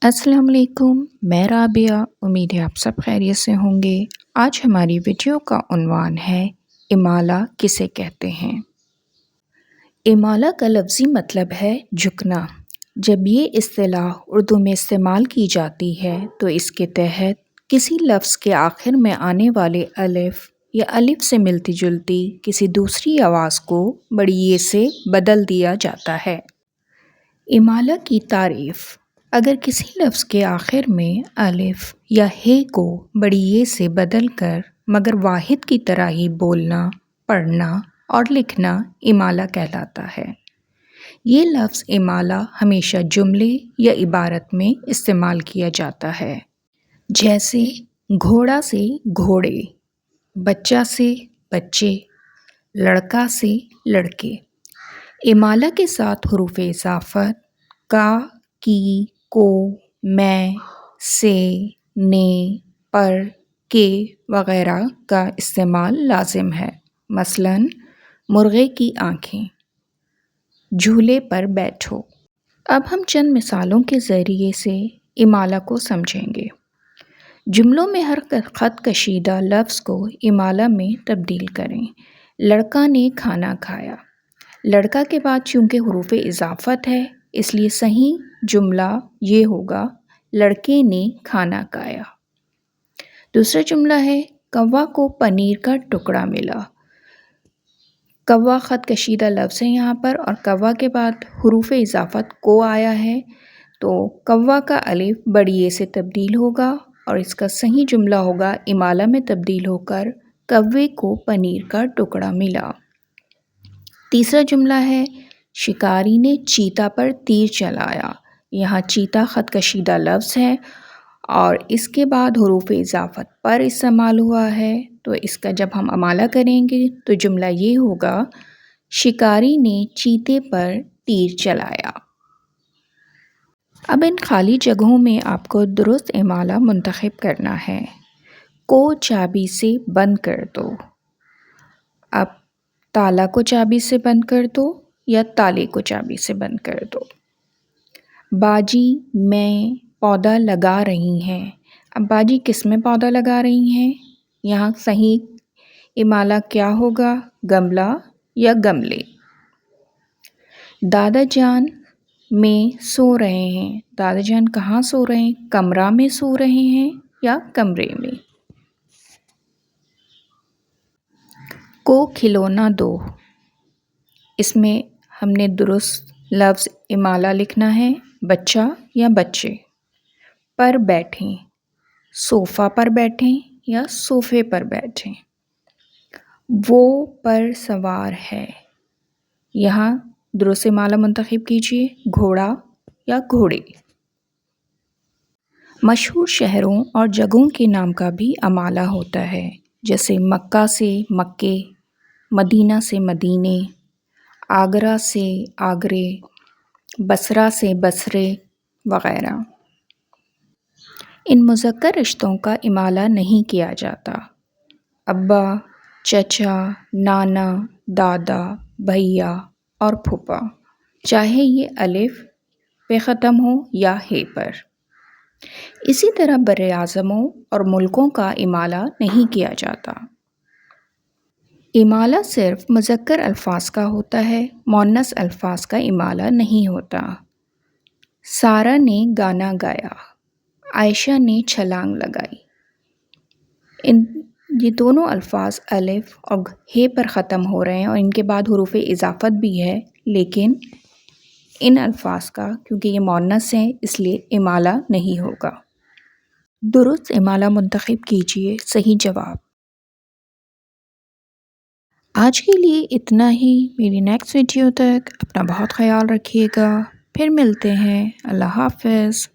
السلام علیکم، میں رابعہ۔ امید ہے آپ سب خیریت سے ہوں گے۔ آج ہماری ویڈیو کا عنوان ہے امالہ کسے کہتے ہیں۔ امالہ کا لفظی مطلب ہے جھکنا۔ جب یہ اصطلاح اردو میں استعمال کی جاتی ہے تو اس کے تحت کسی لفظ کے آخر میں آنے والے الف یا الف سے ملتی جلتی کسی دوسری آواز کو بڑی ی سے بدل دیا جاتا ہے۔ امالہ کی تعریف: اگر کسی لفظ کے آخر میں الف یا ہ کو بڑی ی سے بدل کر مگر واحد کی طرح ہی بولنا، پڑھنا اور لکھنا امالہ کہلاتا ہے۔ یہ لفظ امالہ ہمیشہ جملے یا عبارت میں استعمال کیا جاتا ہے، جیسے گھوڑا سے گھوڑے، بچہ سے بچے، لڑکا سے لڑکے۔ امالہ کے ساتھ حروف اضافت کا، کی، کو، میں، سے، نے، پر، کے وغیرہ کا استعمال لازم ہے۔ مثلاً مرغے کی آنکھیں، جھولے پر بیٹھو۔ اب ہم چند مثالوں کے ذریعے سے امالہ کو سمجھیں گے۔ جملوں میں ہر خط کشیدہ لفظ کو امالہ میں تبدیل کریں۔ لڑکا نے کھانا کھایا۔ لڑکا کے بعد چونکہ حروف اضافت ہے اس لیے صحیح جملہ یہ ہوگا لڑکے نے کھانا کھایا۔ دوسرا جملہ ہے کوا کو پنیر کا ٹکڑا ملا۔ کوا خط کشیدہ لفظ ہے یہاں پر اور کوا کے بعد حروف اضافت کو آیا ہے تو کوا کا الف بڑی ی سے تبدیل ہوگا اور اس کا صحیح جملہ ہوگا امالہ میں تبدیل ہو کر کوے کو پنیر کا ٹکڑا ملا۔ تیسرا جملہ ہے شکاری نے چیتا پر تیر چلایا۔ یہاں چیتا خط کشیدہ لفظ ہے اور اس کے بعد حروف اضافت پر استعمال ہوا ہے تو اس کا جب ہم امالہ کریں گے تو جملہ یہ ہوگا شکاری نے چیتے پر تیر چلایا۔ اب ان خالی جگہوں میں آپ کو درست امالہ منتخب کرنا ہے۔ کو چابی سے بند کر دو۔ اب تالا کو چابی سے بند کر دو یا تالے کو چابی سے بند کر دو۔ باجی میں پودا لگا رہی ہیں۔ اب باجی کس میں پودا لگا رہی ہیں؟ یہاں صحیح امالہ کیا ہوگا؟ گملہ یا گملے۔ دادا جان میں سو رہے ہیں۔ دادا جان کہاں سو رہے ہیں؟ کمرہ میں سو رہے ہیں یا کمرے میں۔ کو کھلونا دو۔ اس میں ہم نے درست لفظ امالہ لکھنا ہے، بچہ یا بچے۔ پر بیٹھیں، صوفہ پر بیٹھیں یا صوفے پر بیٹھیں۔ وہ پر سوار ہے۔ یہاں درست امالہ منتخب کیجیے، گھوڑا یا گھوڑے۔ مشہور شہروں اور جگہوں کے نام کا بھی امالہ ہوتا ہے، جیسے مکہ سے مکے، مدینہ سے مدینے، آگرہ سے آگرے، بصرہ سے بصرے وغیرہ۔ ان مذکر رشتوں کا امالہ نہیں کیا جاتا۔ ابا، چچا، نانا، دادا، بھیا اور پھوپھا، چاہے یہ الف پہ ختم ہو یا ہ پر۔ اسی طرح براعظموں اور ملکوں کا امالہ نہیں کیا جاتا۔ امالہ صرف مذکر الفاظ کا ہوتا ہے، مؤنث الفاظ کا امالہ نہیں ہوتا۔ سارہ نے گانا گایا، عائشہ نے چھلانگ لگائی۔ یہ دونوں الفاظ الف اور ہ پر ختم ہو رہے ہیں اور ان کے بعد حروف اضافت بھی ہے، لیکن ان الفاظ کا کیونکہ یہ مؤنث ہیں اس لیے امالہ نہیں ہوگا۔ درست امالہ منتخب کیجیے۔ صحیح جواب۔ آج کے لیے اتنا ہی۔ میری نیکسٹ ویڈیو تک اپنا بہت خیال رکھیے گا۔ پھر ملتے ہیں۔ اللہ حافظ۔